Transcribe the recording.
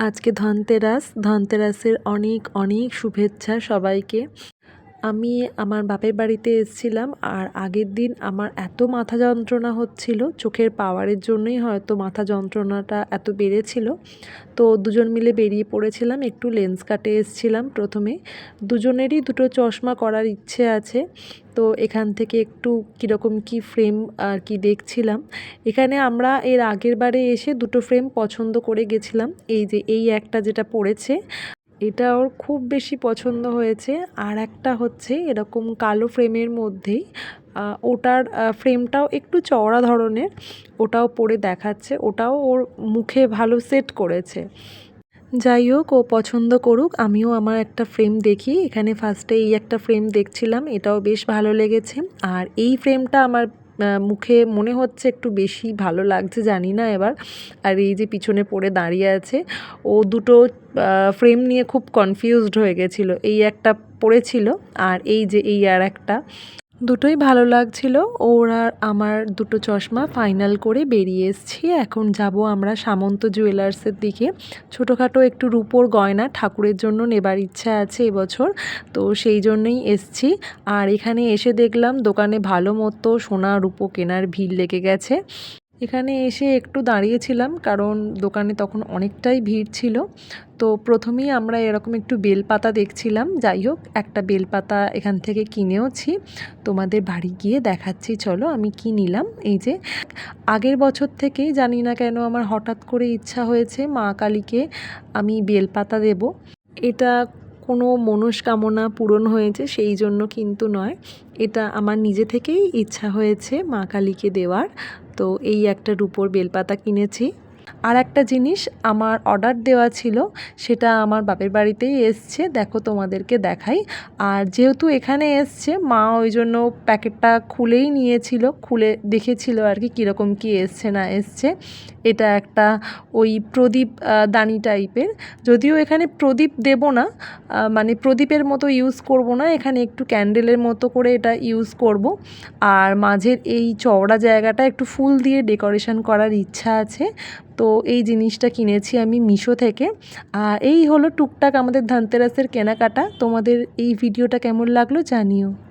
আজকে ধনতেরাস। ধনতেরাসের অনেক অনেক শুভেচ্ছা সবাইকে। আমি আমার বাপের বাড়িতে এসেছিলাম, আর আগের দিন আমার এত মাথা যন্ত্রণা হচ্ছিল, চোখের পাওয়ারের জন্যই হয়তো মাথা যন্ত্রণাটা এত বেড়েছিল। তো দুজন মিলে বেরিয়ে পড়েছিলাম, একটু লেন্স কাটে এসেছিলাম। প্রথমে দুজনেরই দুটো চশমা করার ইচ্ছে আছে। তো এখান থেকে একটু কীরকম কি ফ্রেম আর কি দেখছিলাম। এখানে আমরা এর আগের বারে এসে দুটো ফ্রেম পছন্দ করে গেছিলাম। এই যে এই একটা যেটা পড়েছে, এটা ওর খুব বেশি পছন্দ হয়েছে। আর একটা হচ্ছে এরকম কালো ফ্রেমের মধ্যেই, ওটার ফ্রেমটাও একটু চওড়া ধরনের, ওটাও পরে দেখাচ্ছে, ওটাও ওর মুখে ভালো সেট করেছে। যাই হোক, ও পছন্দ করুক, আমিও আমার একটা ফ্রেম দেখি। এখানে ফার্স্টে এই একটা ফ্রেম দেখছিলাম, এটাও বেশ ভালো লেগেছে। আর এই ফ্রেমটা আমার মুখে মনে হচ্ছে একটু বেশি ভালো লাগছে, জানি না এবার। আর এই যে পিছনে পড়ে দাঁড়িয়ে আছে, ও দুটো ফ্রেম নিয়ে খুব কনফিউজড হয়ে গেছিলো। এই একটা পড়েছিল, আর এই যে এই আর একটা, দুটোই ভালো লাগছিল। ওর আর আমার দুটো চশমা ফাইনাল করে বেরিয়ে এসেছি। এখন যাব আমরা সামন্ত জুয়েলার্সের দিকে। ছোটোখাটো একটু রূপোর গয়না ঠাকুরের জন্য নেবার ইচ্ছা আছে এবছর, তো সেই জন্যই এসছি। আর এখানে এসে দেখলাম দোকানে ভালো মতো সোনা রূপো কেনার ভিড় লেগে গেছে। এখানে এসে একটু দাঁড়িয়েছিলাম, কারণ দোকানে তখন অনেকটাই ভিড় ছিল। তো প্রথমেই আমরা এরকম একটু বেলপাতা দেখছিলাম। যাই হোক, একটা বেলপাতা এখান থেকে কিনেওছি, তোমাদের বাড়ি গিয়ে দেখাচ্ছি। চলো আমি কি নিলাম। এই যে আগের বছর থেকেই জানি না কেন আমার হঠাৎ করে ইচ্ছা হয়েছে মা কালীকে আমি বেলপাতা দেব। এটা কোনো মনস্কামনা পূরণ হয়েছে সেই জন্য কিন্তু নয়, এটা আমার নিজে থেকেই ইচ্ছা হয়েছে মা কালীকে দেওয়ার। তো এই একটা রূপোর বেলপাতা কিনেছি। আর একটা জিনিস আমার অর্ডার দেওয়া ছিল, সেটা আমার বাপের বাড়িতেই এসছে, দেখো তোমাদেরকে দেখাই। আর যেহেতু এখানে এসছে মা, ওই জন্য প্যাকেটটা খুলেই নিয়েছিল, খুলে দেখেছিল আর কি কীরকম কী এসছে না এসছে। এটা একটা ওই প্রদীপ দানি টাইপের, যদিও এখানে প্রদীপ দেব না, মানে প্রদীপের মতো ইউজ করব না, এখানে একটু ক্যান্ডেলের মতো করে এটা ইউজ করব। আর মাঝের এই চওড়া জায়গাটা একটু ফুল দিয়ে ডেকোরেশন করার ইচ্ছা আছে। তো এই জিনিসটা কিনেছি আমি মিশো থেকে। আর এই হলো টুকটাক আমাদের ধনতেরাসের কেনাকাটা। তোমাদের এই ভিডিওটা কেমন লাগলো জানিও।